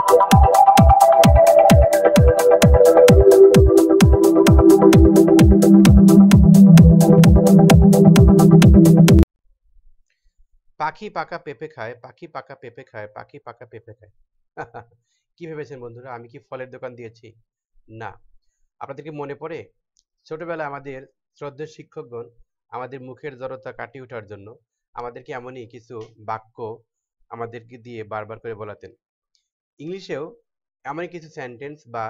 পাখি পাকা পেঁপে খায়, পাখি পাকা পেঁপে খায়, পাখি পাকা পেঁপে খায়। কি ভেবেছেন বন্ধুরা, আমি কি ফলের দোকান দিয়েছি? না। আপনাদের কি মনে পড়ে ছোটবেলায় আমাদের শ্রদ্ধেয় শিক্ষকগণ আমাদের মুখের জড়তা কাটিয়ে ওঠার জন্য আমাদেরকে এমনই কিছু বাক্য আমাদেরকে দিয়ে বারবার করে বলাতেন। ইংলিশেও এমনই কিছু সেন্টেন্স বা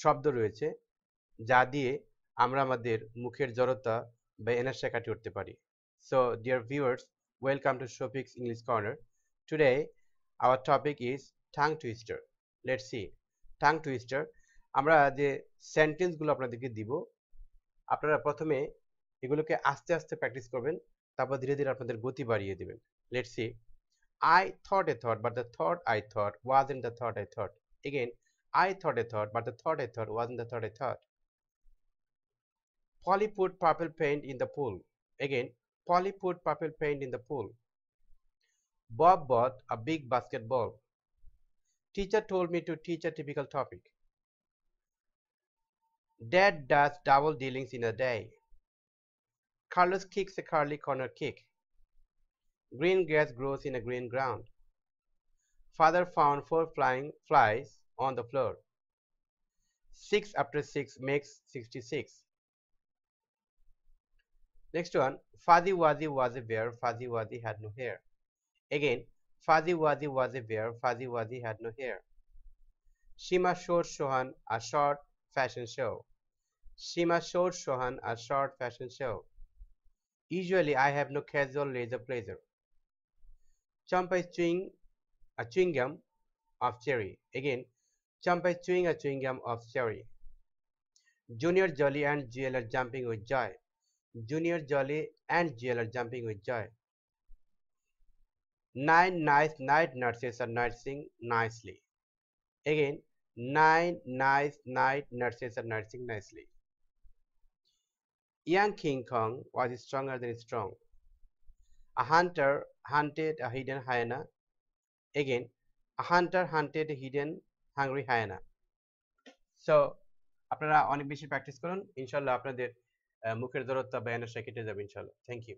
শব্দ রয়েছে যা দিয়ে আমরা আমাদের মুখের জড়তা বা এনার্সা কাটিয়ে উঠতে পারি। So, dear viewers, welcome to Shopik's English Corner. Today, our topic is tongue twister. Let's see. Tongue twister. আমরা যে সেন্টেন্সগুলো আপনাদেরকে দিব, আপনারা প্রথমে এগুলোকে আস্তে আস্তে প্র্যাকটিস করবেন, তারপর ধীরে ধীরে আপনাদের গতি বাড়িয়ে দিবেন। Let's see. I thought a thought, but the thought I thought wasn't the thought I thought. Again, I thought a thought, but the thought I thought wasn't the thought I thought. Polly put purple paint in the pool. Again, Polly put purple paint in the pool. Bob bought a big basketball. Teacher told me to teach a typical topic. Dad does double dealings in a day. Carlos kicks a curly corner kick. Green grass grows in a green ground. Father found 4 flying flies on the floor. 6 after 6 makes 66. Next one, Fuzzy Wuzzy was a bear, Fuzzy Wuzzy had no hair. Again, Fuzzy Wuzzy was a bear, Fuzzy Wuzzy had no hair. Shima showed Sohan a short fashion show. Shima showed Sohan a short fashion show. Usually I have no casual leisure pleasure. Champa is chewing a chewing gum of cherry. Again, Champa is chewing a chewing gum of cherry. Junior, Jolly and GL are jumping with joy. Junior, Jolly and GL are jumping with joy. 9 nice night nurses are nursing nicely. Again, 9 nice night nurses are nursing nicely. Young King Kong was stronger than strong. A hunter hunted a hidden hyena. Again, a hunter hunted a hidden hungry hyena. So, আপনারা অনেক বেশি practice করুন, ইনশাআল্লাহ আপনাদের মুখের জড়তা বা energy কেটে যাবে ইনশাআল্লাহ। Thank you.